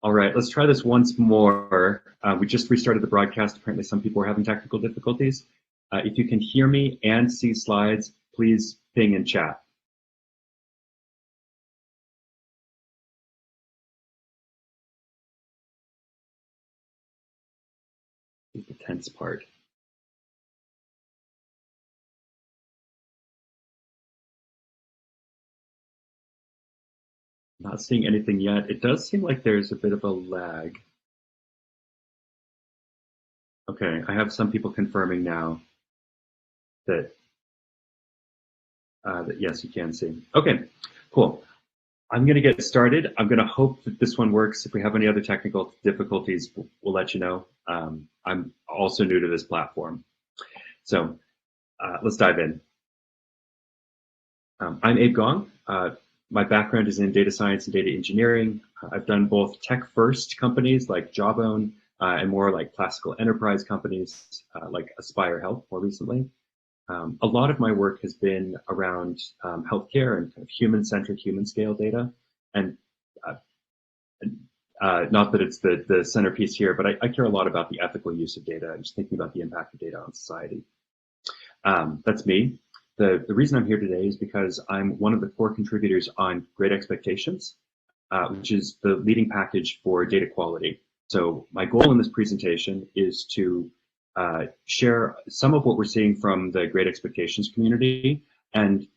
All right, let's try this once more. We just restarted the broadcast. Apparently some people are having technical difficulties. If you can hear me and see slides, please ping in chat. Here's the tense part. Not seeing anything yet. It does seem like there's a bit of a lag. Okay, I have some people confirming now that, that yes, you can see. Okay, cool. I'm going to get started. I'm going to hope that this one works. If we have any other technical difficulties, we'll let you know. I'm also new to this platform. So let's dive in. I'm Abe Gong. My background is in data science and data engineering. I've done both tech-first companies like Jawbone and more like classical enterprise companies like Aspire Health more recently. A lot of my work has been around healthcare and kind of human-centric, human-scale data. And not that it's the centerpiece here, but I care a lot about the ethical use of data and just thinking about the impact of data on society. That's me. The reason I'm here today is because I'm one of the core contributors on Great Expectations, which is the leading package for data quality. So my goal in this presentation is to share some of what we're seeing from the Great Expectations community and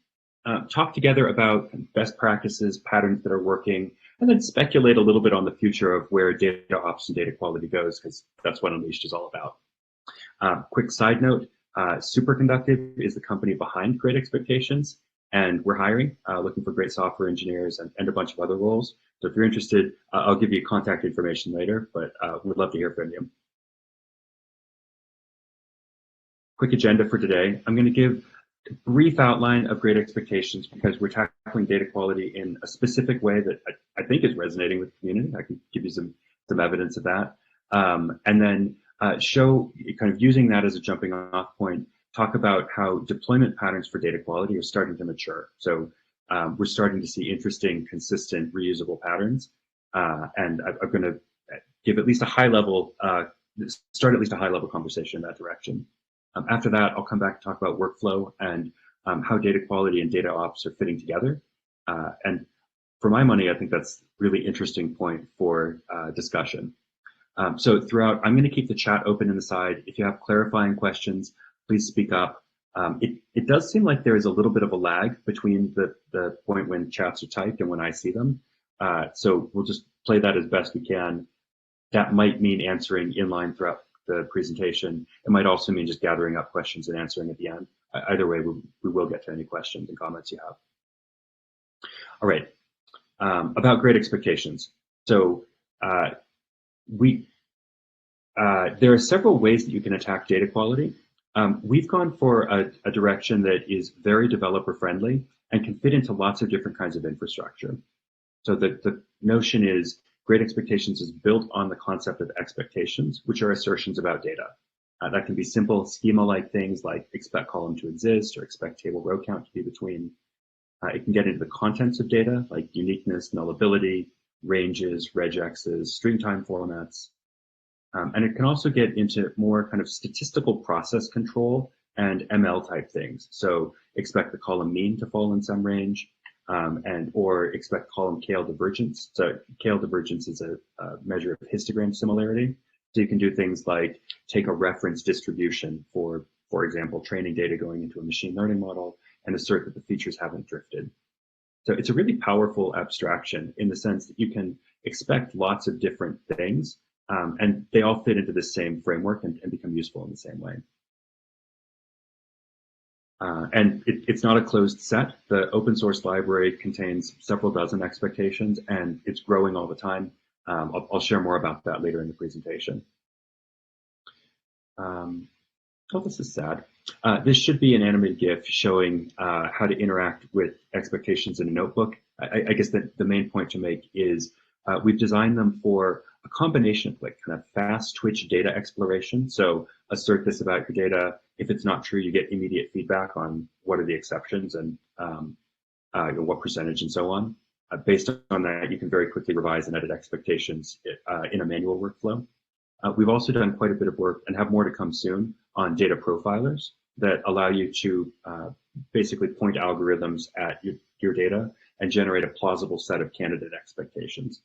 talk together about best practices, patterns that are working, and then speculate a little bit on the future of where DataOps and data quality goes, because that's what Unleashed is all about. Quick side note, Superconductive is the company behind Great Expectations, and we're hiring, looking for great software engineers and a bunch of other roles. So if you're interested, I'll give you contact information later, but we'd love to hear from you. Quick agenda for today. I'm going to give a brief outline of Great Expectations because we're tackling data quality in a specific way that I think is resonating with the community. I can give you some evidence of that. And then show, kind of using that as a jumping off point, talk about how deployment patterns for data quality are starting to mature. So we're starting to see interesting, consistent, reusable patterns. And I'm going to give at least a high level, start at least a high level conversation in that direction. After that, I'll come back and talk about workflow and how data quality and data ops are fitting together. And for my money, I think that's a really interesting point for discussion. So throughout, I'm going to keep the chat open in the side. If you have clarifying questions, please speak up. It does seem like there is a little bit of a lag between the point when chats are typed and when I see them. So we'll just play that as best we can. That might mean answering inline throughout the presentation. It might also mean just gathering up questions and answering at the end. Either way, we will get to any questions and comments you have. All right, about Great Expectations. So there are several ways that you can attack data quality. We've gone for a direction that is very developer friendly and can fit into lots of different kinds of infrastructure. So the notion is Great Expectations is built on the concept of expectations, which are assertions about data. That can be simple schema-like things like expect column to exist or expect table row count to be between. It can get into the contents of data like uniqueness, nullability, ranges, regexes, string time formats. And it can also get into more kind of statistical process control and ML type things. So expect the column mean to fall in some range, or expect column KL divergence. So KL divergence is a measure of histogram similarity. So you can do things like take a reference distribution for example, training data going into a machine learning model and assert that the features haven't drifted. So it's a really powerful abstraction in the sense that you can expect lots of different things, and they all fit into the same framework and become useful in the same way. And it's not a closed set. The open source library contains several dozen expectations, and it's growing all the time. I'll share more about that later in the presentation. Oh, this is sad. This should be an animated GIF showing how to interact with expectations in a notebook. I guess that the main point to make is we've designed them for a combination of like kind of fast twitch data exploration. So assert this about your data. If it's not true, you get immediate feedback on what are the exceptions and what percentage and so on. Based on that, you can very quickly revise and edit expectations in a manual workflow. We've also done quite a bit of work and have more to come soon on data profilers that allow you to basically point algorithms at your data and generate a plausible set of candidate expectations.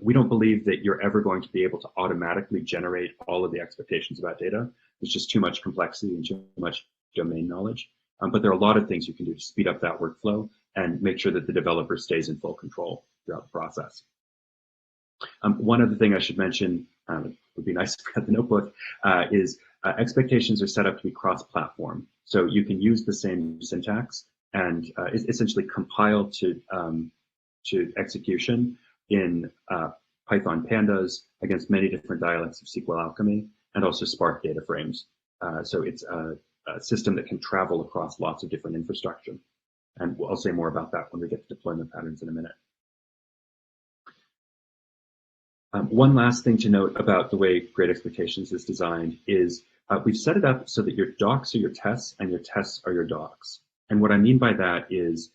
We don't believe that you're ever going to be able to automatically generate all of the expectations about data. There's just too much complexity and too much domain knowledge. But there are a lot of things you can do to speed up that workflow and make sure that the developer stays in full control throughout the process. One other thing I should mention, it would be nice if we had the notebook, is expectations are set up to be cross-platform. So you can use the same syntax and essentially compile to execution in Python pandas against many different dialects of SQL Alchemy and also Spark data frames. So it's a system that can travel across lots of different infrastructure. And I'll say more about that when we get to deployment patterns in a minute. One last thing to note about the way Great Expectations is designed is we've set it up so that your docs are your tests and your tests are your docs. And what I mean by that is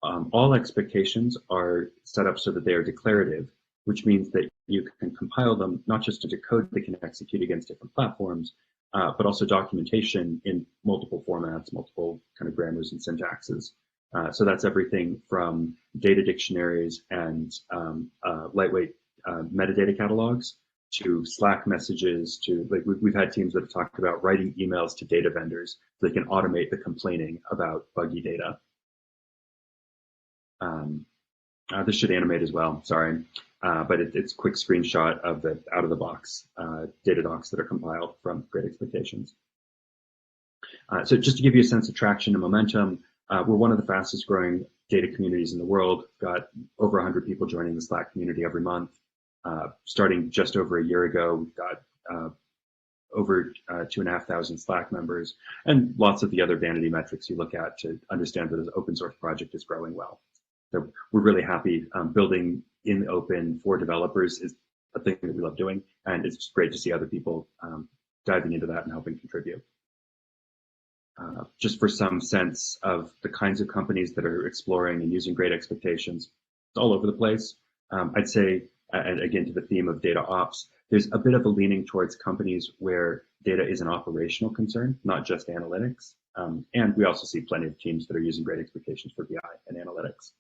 all expectations are set up so that they are declarative, which means that you can compile them not just into code that can execute against different platforms, but also documentation in multiple formats, multiple kind of grammars and syntaxes. So that's everything from data dictionaries and lightweight metadata catalogs to Slack messages to, like, we've had teams that have talked about writing emails to data vendors so they can automate the complaining about buggy data. This should animate as well, sorry, but it's a quick screenshot of the out-of-the-box data docs that are compiled from Great Expectations. So just to give you a sense of traction and momentum, we're one of the fastest growing data communities in the world. We've got over 100 people joining the Slack community every month. Starting just over a year ago, we've got over 2,500 Slack members and lots of the other vanity metrics you look at to understand that an open source project is growing well. So we're really happy. Building in the open for developers is a thing that we love doing, and it's just great to see other people diving into that and helping contribute. Just for some sense of the kinds of companies that are exploring and using Great Expectations, it's all over the place. I'd say, and again to the theme of DataOps, there's a bit of a leaning towards companies where data is an operational concern, not just analytics. And we also see plenty of teams that are using Great Expectations for BI and analytics.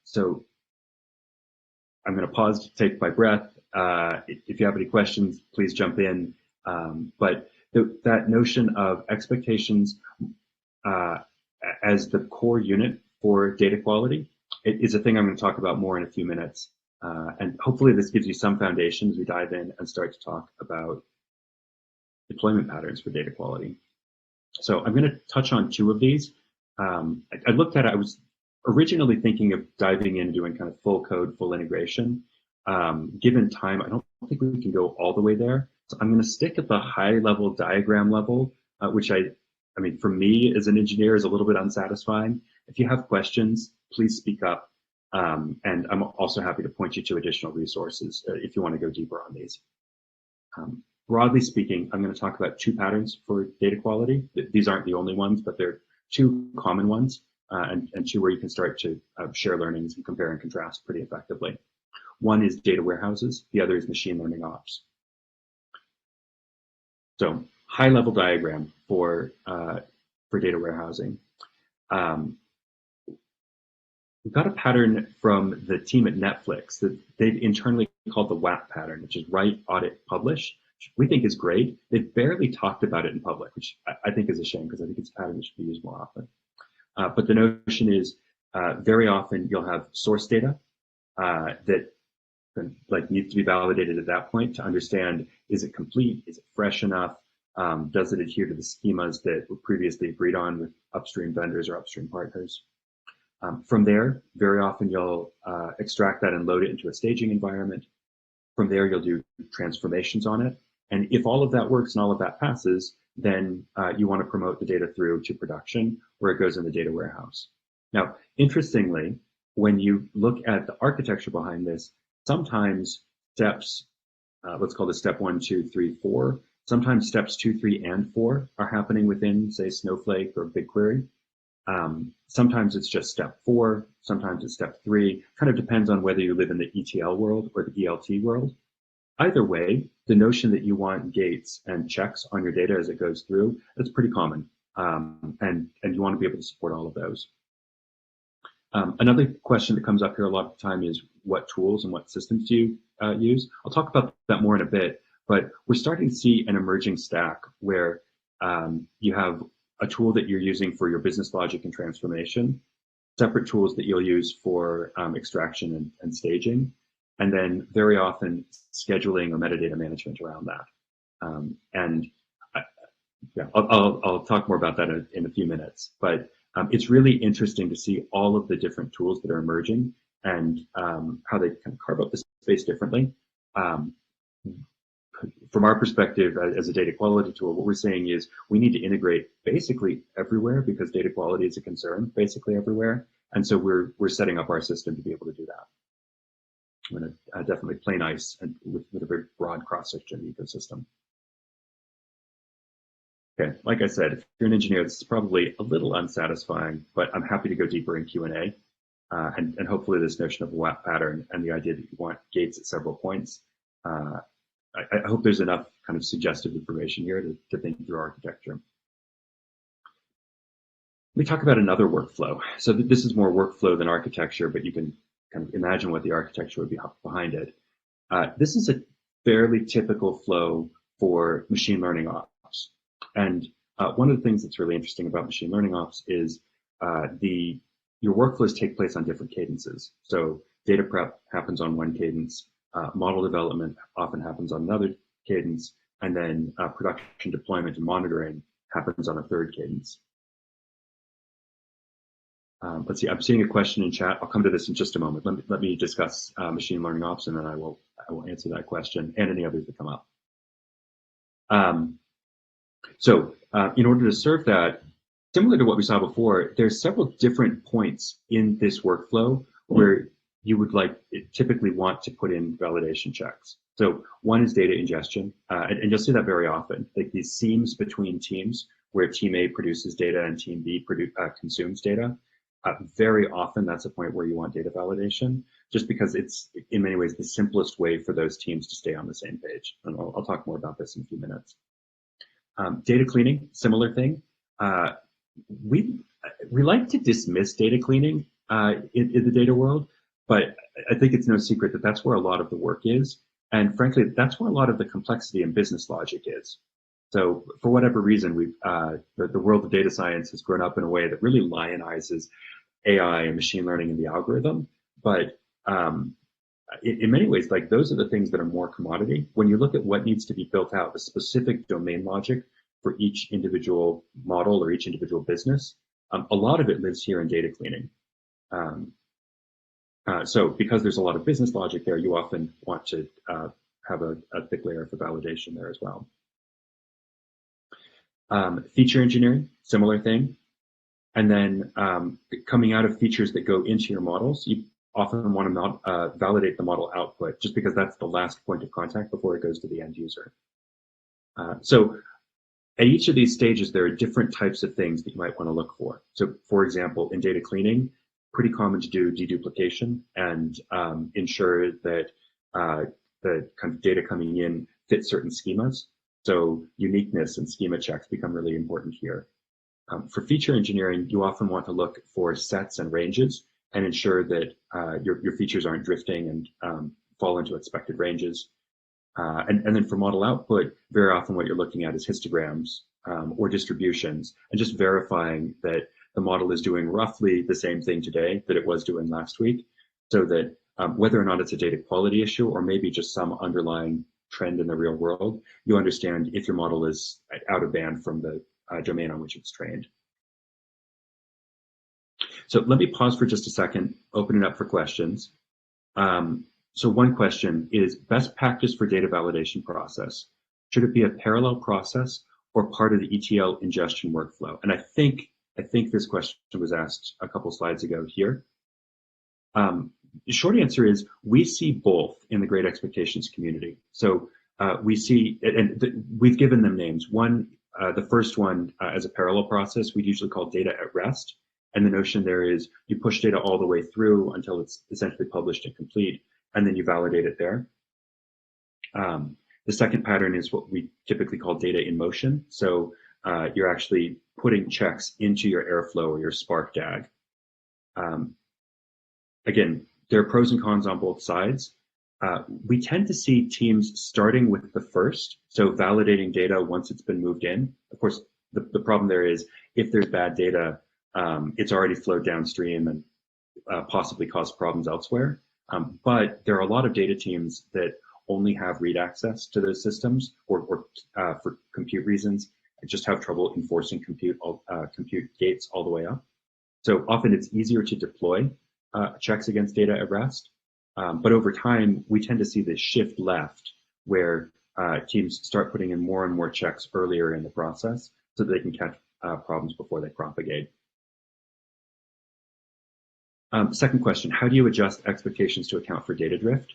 So I'm going to pause to take my breath. If you have any questions, please jump in. But that notion of expectations as the core unit for data quality is a thing I'm going to talk about more in a few minutes. And hopefully this gives you some foundation as we dive in and start to talk about deployment patterns for data quality. So I'm going to touch on two of these. I looked at it, I was originally thinking of diving in and doing kind of full code, full integration. Given time, I don't think we can go all the way there. So I'm going to stick at the high level diagram level, which I mean, for me as an engineer is a little bit unsatisfying. If you have questions, please speak up. And I'm also happy to point you to additional resources if you want to go deeper on these. Broadly speaking, I'm going to talk about two patterns for data quality. These aren't the only ones, but they're two common ones and two where you can start to share learnings and compare and contrast pretty effectively. One is data warehouses, the other is machine learning ops. So high level diagram for data warehousing. We've got a pattern from the team at Netflix that they've internally called the WAP pattern, which is write, audit, publish, which we think is great. They've barely talked about it in public, which I think is a shame because I think it's a pattern that should be used more often. But the notion is very often you'll have source data that needs to be validated at that point to understand, is it complete? Is it fresh enough? Does it adhere to the schemas that were previously agreed on with upstream vendors or upstream partners? From there, very often you'll extract that and load it into a staging environment. From there, you'll do transformations on it. And if all of that works and all of that passes, then you want to promote the data through to production where it goes in the data warehouse. Now, interestingly, when you look at the architecture behind this, sometimes steps, let's call this step 1, 2, 3, 4, sometimes steps 2, 3, and 4 are happening within, say, Snowflake or BigQuery. Sometimes it's just step 4, sometimes it's step 3. Kind of depends on whether you live in the ETL world or the ELT world. Either way, the notion that you want gates and checks on your data as it goes through, that's pretty common. And you want to be able to support all of those. Another question that comes up here a lot of the time is what tools and what systems do you use? I'll talk about that more in a bit, but we're starting to see an emerging stack where you have a tool that you're using for your business logic and transformation, separate tools that you'll use for extraction and staging, and then very often scheduling or metadata management around that. I'll talk more about that in a few minutes, but it's really interesting to see all of the different tools that are emerging and how they kind of carve up the space differently. From our perspective as a data quality tool, what we're saying is we need to integrate basically everywhere because data quality is a concern basically everywhere. And so we're setting up our system to be able to do that. I'm going to definitely play nice and with a very broad cross-section ecosystem. Okay, like I said, if you're an engineer, this is probably a little unsatisfying, but I'm happy to go deeper in Q&A. And hopefully this notion of a WAP pattern and the idea that you want gates at several points, I hope there's enough kind of suggestive information here to think through architecture. Let me talk about another workflow. So this is more workflow than architecture, but you can kind of imagine what the architecture would be behind it. This is a fairly typical flow for machine learning ops. And one of the things that's really interesting about machine learning ops is your workflows take place on different cadences. So data prep happens on one cadence, model development often happens on another cadence, and then production deployment and monitoring happens on a third cadence. Let's see, I'm seeing a question in chat. I'll come to this in just a moment. Let me discuss machine learning ops, and then I will answer that question and any others that come up. So in order to serve that, similar to what we saw before, there's several different points in this workflow where you would typically want to put in validation checks. So one is data ingestion, and you'll see that very often, like these seams between teams where team A produces data and team B consumes data. Very often that's a point where you want data validation, just because it's in many ways the simplest way for those teams to stay on the same page. And I'll talk more about this in a few minutes. Data cleaning, similar thing. We like to dismiss data cleaning in the data world, but I think it's no secret that that's where a lot of the work is. And frankly, that's where a lot of the complexity and business logic is. So for whatever reason, the world of data science has grown up in a way that really lionizes AI and machine learning and the algorithm. But in many ways, like those are the things that are more commodity. When you look at what needs to be built out, the specific domain logic for each individual model or each individual business, a lot of it lives here in data cleaning. So because there's a lot of business logic there, you often want to have a thick layer for validation there as well. Feature engineering, similar thing. And then coming out of features that go into your models, you often want to validate the model output, just because that's the last point of contact before it goes to the end user. So at each of these stages, there are different types of things that you might want to look for. So for example, in data cleaning, pretty common to do deduplication and ensure that the kind of data coming in fits certain schemas. So uniqueness and schema checks become really important here. For feature engineering, you often want to look for sets and ranges and ensure that your features aren't drifting and fall into expected ranges. And then for model output, very often what you're looking at is histograms or distributions, and just verifying that the model is doing roughly the same thing today that it was doing last week, so that whether or not it's a data quality issue or maybe just some underlying trend in the real world, you understand if your model is out of band from the domain on which it's trained. So let me pause for just a second, open it up for questions. So one question is, best practice for data validation process. Should it be a parallel process or part of the ETL ingestion workflow? And I think this question was asked a couple slides ago here. The short answer is we see both in the Great Expectations community. So we see, and we've given them names. One, the first one as a parallel process, we'd usually call data at rest. And the notion there is you push data all the way through until it's essentially published and complete, and then you validate it there. The second pattern is what we typically call data in motion. So you're actually putting checks into your Airflow or your Spark DAG. Again, there are pros and cons on both sides. We tend to see teams starting with the first, so validating data once it's been moved in. Of course, the problem there is if there's bad data, it's already flowed downstream and possibly caused problems elsewhere. But there are a lot of data teams that only have read access to those systems, or for compute reasons, just have trouble enforcing compute gates all the way up. So often it's easier to deploy checks against data at rest. But over time, we tend to see this shift left where teams start putting in more and more checks earlier in the process so that they can catch problems before they propagate. Second question, how do you adjust expectations to account for data drift?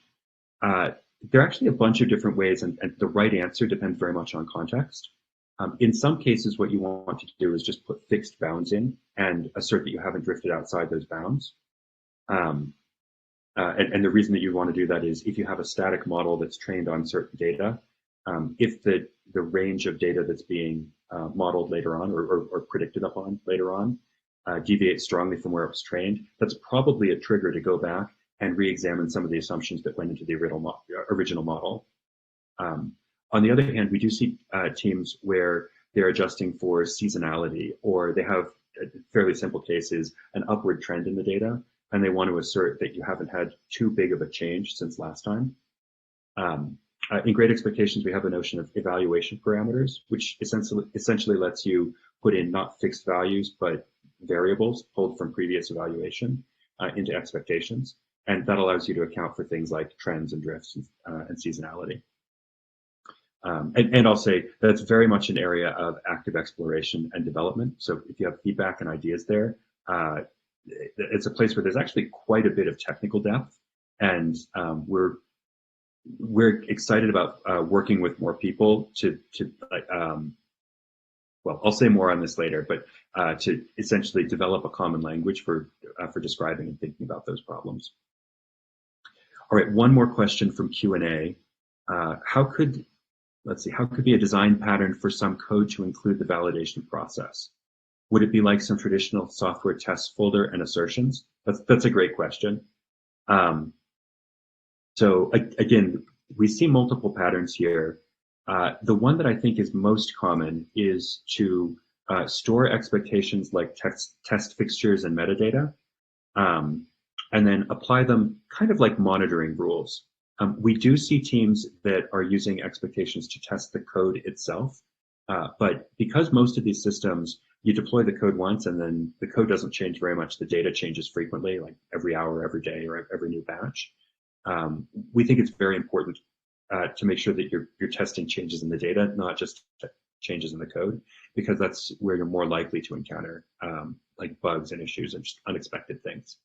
There are actually a bunch of different ways, and the right answer depends very much on context. In some cases, what you want to do is just put fixed bounds in and assert that you haven't drifted outside those bounds. And the reason that you want to do that is if you have a static model that's trained on certain data, if the range of data that's being modeled later on or predicted upon later on deviates strongly from where it was trained, that's probably a trigger to go back and re-examine some of the assumptions that went into the original model. On the other hand, we do see teams where they're adjusting for seasonality, or they have a fairly simple case is an upward trend in the data, and they want to assert that you haven't had too big of a change since last time. In Great Expectations, we have a notion of evaluation parameters, which essentially lets you put in not fixed values, but variables pulled from previous evaluation into expectations. And that allows you to account for things like trends and drifts and seasonality. And I'll say that's very much an area of active exploration and development. So if you have feedback and ideas there, it's a place where there's actually quite a bit of technical depth, and we're excited about working with more people to well, I'll say more on this later, but to essentially develop a common language for describing and thinking about those problems. All right, one more question from Q&A. How could be a design pattern for some code to include the validation process? Would it be like some traditional software test folder and assertions? That's a great question. So again, we see multiple patterns here. The one that I think is most common is to store expectations like test fixtures and metadata, and then apply them kind of like monitoring rules. We do see teams that are using expectations to test the code itself, but because most of these systems, you deploy the code once and then the code doesn't change very much, the data changes frequently, like every hour, every day, or every new batch. We think it's very important to make sure that you're testing changes in the data, not just changes in the code, because that's where you're more likely to encounter like bugs and issues and just unexpected things.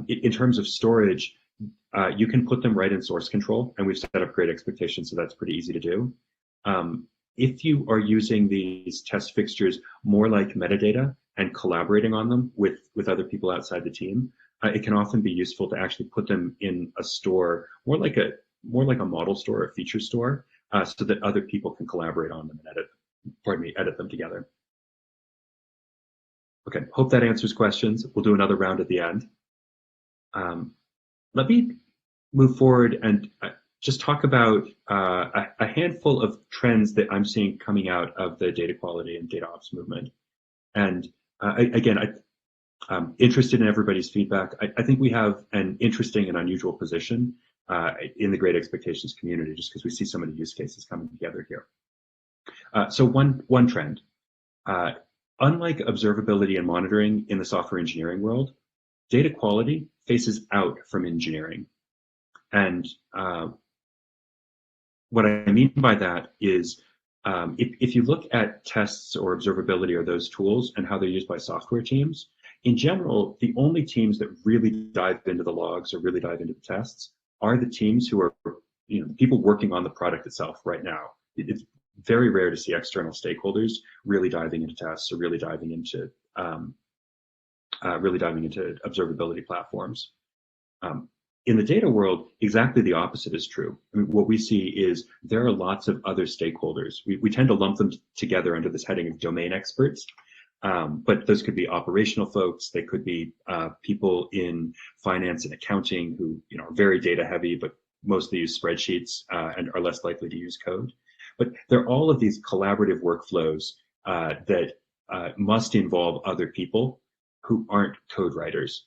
In terms of storage, you can put them right in source control, and we've set up Great Expectations, so that's pretty easy to do. If you are using these test fixtures more like metadata and collaborating on them with other people outside the team, it can often be useful to actually put them in a store, more like a model store, a feature store, so that other people can collaborate on them and edit them together. Okay, hope that answers questions. We'll do another round at the end. Let me move forward and just talk about a handful of trends that I'm seeing coming out of the data quality and DataOps movement. And again, I'm interested in everybody's feedback. I think we have an interesting and unusual position in the Great Expectations community, just because we see so many use cases coming together here. So one trend, unlike observability and monitoring in the software engineering world, data quality faces out from engineering. And what I mean by that is if you look at tests or observability or those tools and how they're used by software teams, in general, the only teams that really dive into the logs or really dive into the tests are the teams who are, people working on the product itself right now. It's very rare to see external stakeholders really diving into tests or really diving into really diving into observability platforms. In the data world, exactly the opposite is true. I mean, what we see is there are lots of other stakeholders. We tend to lump them together under this heading of domain experts, but those could be operational folks. They could be people in finance and accounting who are very data heavy, but mostly use spreadsheets and are less likely to use code. But there are all of these collaborative workflows that must involve other people who aren't code writers.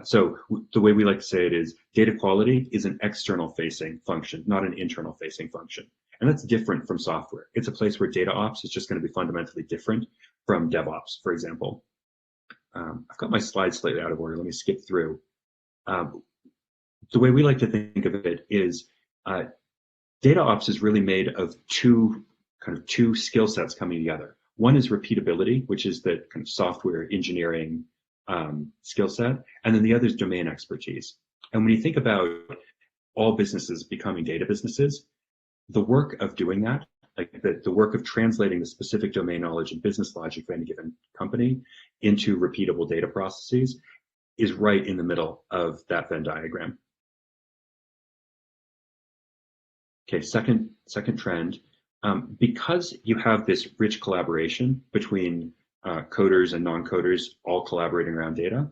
So the way we like to say it is data quality is an external facing function, not an internal facing function. And that's different from software. It's a place where DataOps is just going to be fundamentally different from DevOps, for example. I've got my slides slightly out of order. Let me skip through. The way we like to think of it is DataOps is really made of two skill sets coming together. One is repeatability, which is the kind of software engineering skill set, and then the other is domain expertise. And when you think about all businesses becoming data businesses, the work of doing that, like the work of translating the specific domain knowledge and business logic of any given company into repeatable data processes, is right in the middle of that Venn diagram. Okay, second trend, because you have this rich collaboration between coders and non-coders all collaborating around data,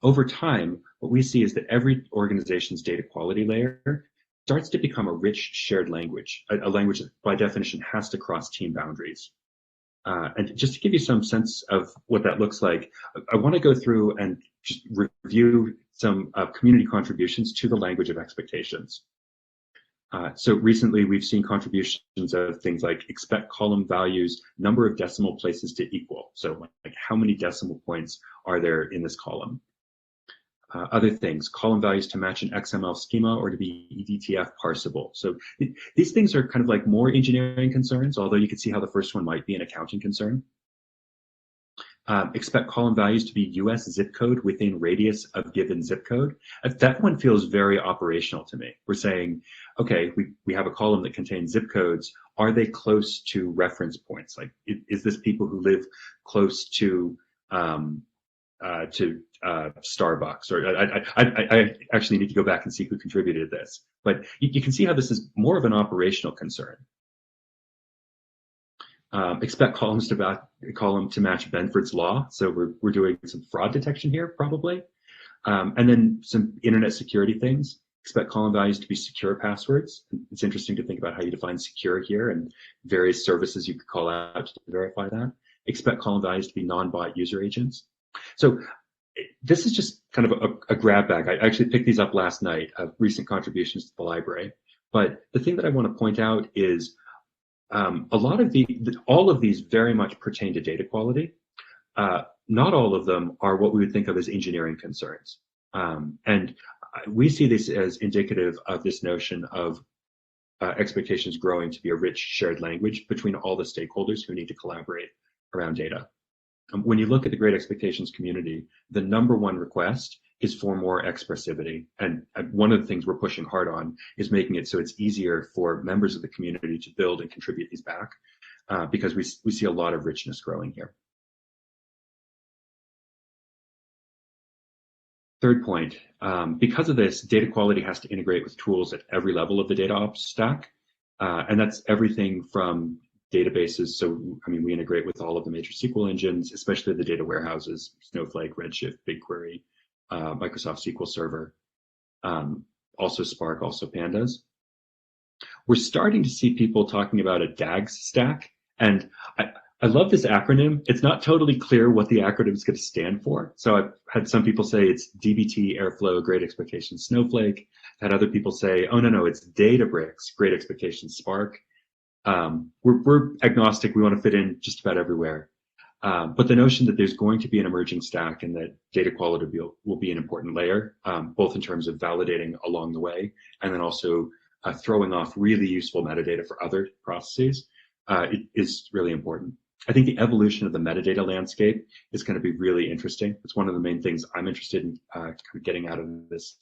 over time, what we see is that every organization's data quality layer starts to become a rich shared language, a language that by definition has to cross team boundaries. And just to give you some sense of what that looks like, I want to go through and just review some community contributions to the language of expectations. So recently we've seen contributions of things like expect column values, number of decimal places to equal. So like how many decimal points are there in this column? Other things, column values to match an XML schema or to be EDTF parsable. So these things are kind of like more engineering concerns, although you can see how the first one might be an accounting concern. Expect column values to be US zip code within radius of given zip code. That one feels very operational to me. We're saying, okay, we have a column that contains zip codes. Are they close to reference points? Like, is this people who live close to Starbucks? Or I actually need to go back and see who contributed this. But you can see how this is more of an operational concern. Expect columns to match Benford's law. So we're doing some fraud detection here, probably. And then some internet security things. Expect column values to be secure passwords. It's interesting to think about how you define secure here and various services you could call out to verify that. Expect column values to be non-bot user agents. So this is just kind of a grab bag. I actually picked these up last night, recent contributions to the library. But the thing that I want to point out is a lot of all of these very much pertain to data quality. Not all of them are what we would think of as engineering concerns. And we see this as indicative of this notion of expectations growing to be a rich shared language between all the stakeholders who need to collaborate around data. When you look at the Great Expectations community, the #1 request is for more expressivity. And one of the things we're pushing hard on is making it so it's easier for members of the community to build and contribute these back, because we see a lot of richness growing here. Third point, because of this, data quality has to integrate with tools at every level of the DataOps stack. And that's everything from databases. So, I mean, we integrate with all of the major SQL engines, especially the data warehouses, Snowflake, Redshift, BigQuery, Microsoft SQL Server, also Spark, also Pandas. We're starting to see people talking about a DAGs stack. And I love this acronym. It's not totally clear what the acronym is going to stand for. So I've had some people say it's DBT, Airflow, Great Expectations, Snowflake. I've had other people say, oh, no, it's Databricks, Great Expectations, Spark. We're agnostic. We want to fit in just about everywhere. But the notion that there's going to be an emerging stack and that data quality will be an important layer, both in terms of validating along the way and then also throwing off really useful metadata for other processes, it is really important. I think the evolution of the metadata landscape is going to be really interesting. It's one of the main things I'm interested in kind of getting out of this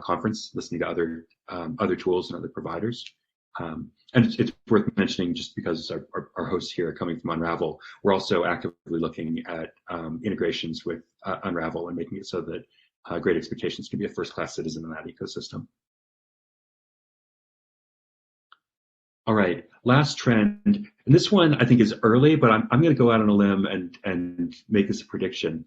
conference, listening to other tools and other providers. And it's worth mentioning, just because our hosts here are coming from Unravel, we're also actively looking at integrations with Unravel and making it so that Great Expectations can be a first-class citizen in that ecosystem. All right, last trend, and this one I think is early, but I'm going to go out on a limb and make this a prediction.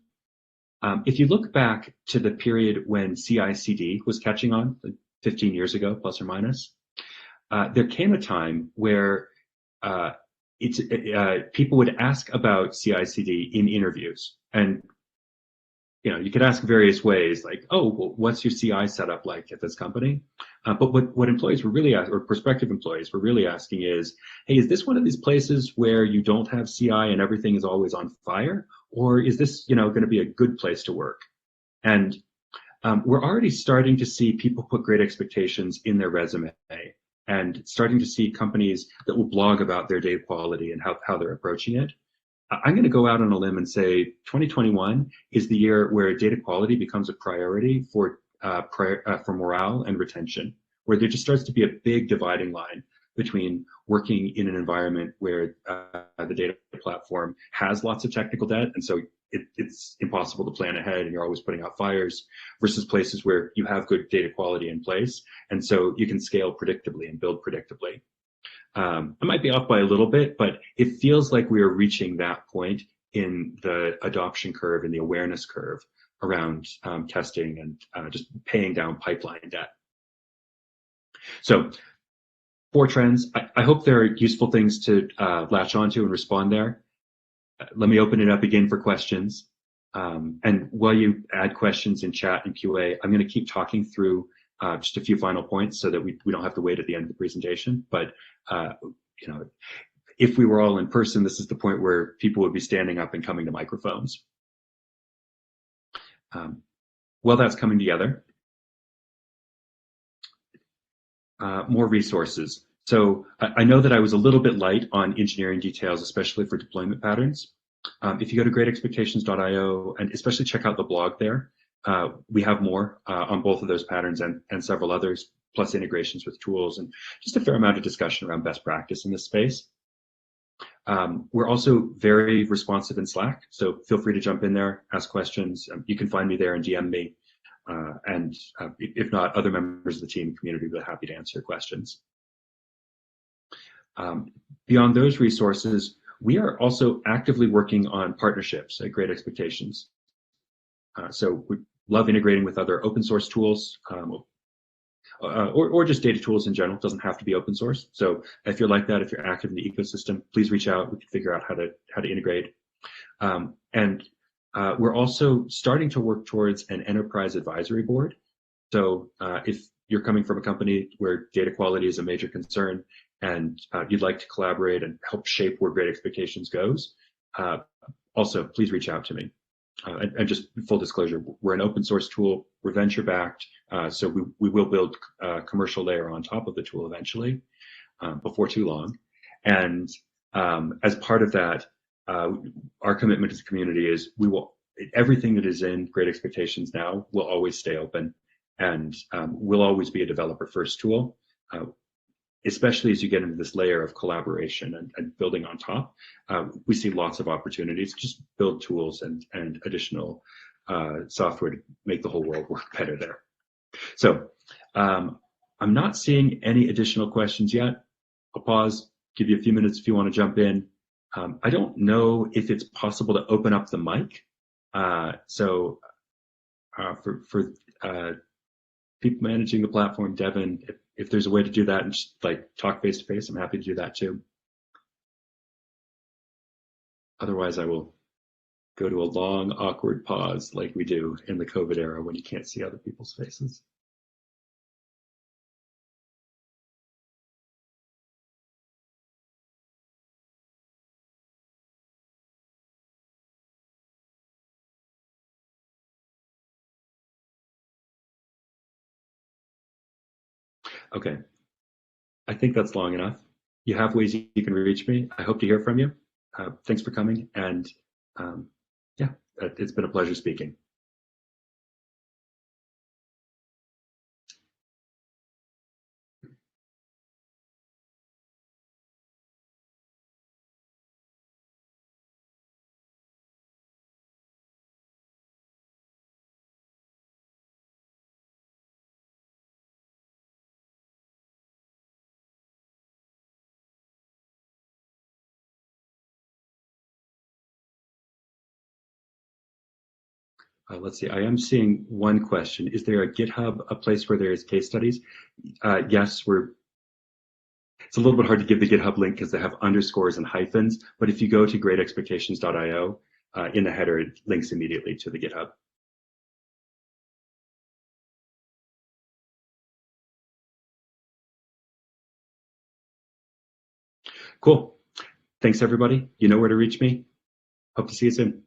If you look back to the period when CI/CD was catching on, like 15 years ago, plus or minus, there came a time where people would ask about CI/CD in interviews, and you could ask various ways, like, oh, well, what's your CI setup like at this company? But what employees were really asking, or prospective employees were really asking, is, hey, is this one of these places where you don't have CI and everything is always on fire, or is this going to be a good place to work? And we're already starting to see people put Great Expectations in their resume, and starting to see companies that will blog about their data quality and how they're approaching it. I'm going to go out on a limb and say 2021 is the year where data quality becomes a priority for morale and retention, where there just starts to be a big dividing line between working in an environment where the data platform has lots of technical debt, and so it's impossible to plan ahead and you're always putting out fires, versus places where you have good data quality in place, and so you can scale predictably and build predictably. I might be off by a little bit, but it feels like we are reaching that point in the adoption curve and the awareness curve around testing and just paying down pipeline debt. So 4 trends. I hope they're useful things to latch onto and respond there. Let me open it up again for questions. And while you add questions in chat and QA, I'm going to keep talking through just a few final points so that we don't have to wait at the end of the presentation. But if we were all in person, this is the point where people would be standing up and coming to microphones. Well, that's coming together. More resources. So I know that I was a little bit light on engineering details, especially for deployment patterns. If you go to greatexpectations.io and especially check out the blog there, we have more on both of those patterns and several others, plus integrations with tools and just a fair amount of discussion around best practice in this space. We're also very responsive in Slack, so feel free to jump in there, ask questions. You can find me there and DM me. And if not, other members of the team and community will be happy to answer questions. Beyond those resources, we are also actively working on partnerships at Great Expectations. So we love integrating with other open source tools, or just data tools in general. It doesn't have to be open source. So if you're like that, if you're active in the ecosystem, please reach out. We can figure out how to integrate. And we're also starting to work towards an enterprise advisory board. So if you're coming from a company where data quality is a major concern and you'd like to collaborate and help shape where Great Expectations goes, also please reach out to me. And just full disclosure, we're an open source tool, we're venture backed, so we will build a commercial layer on top of the tool eventually, before too long. And as part of that, our commitment to the community is everything that is in Great Expectations now will always stay open, and will always be a developer first tool, especially as you get into this layer of collaboration and building on top. We see lots of opportunities to just build tools and additional software to make the whole world work better there. So I'm not seeing any additional questions yet. I'll pause, give you a few minutes if you want to jump in. I don't know if it's possible to open up the mic. So for people managing the platform, Devin, if there's a way to do that and just like talk face to face, I'm happy to do that too. Otherwise, I will go to a long, awkward pause like we do in the COVID era when you can't see other people's faces. Okay, I think that's long enough. You have ways you can reach me. I hope to hear from you. Thanks for coming, and yeah, it's been a pleasure speaking. Let's see, I am seeing one question. Is there a GitHub, a place where there is case studies? Yes, it's a little bit hard to give the GitHub link because they have underscores and hyphens, but if you go to greatexpectations.io, in the header, it links immediately to the GitHub. Cool. Thanks, everybody. You know where to reach me. Hope to see you soon.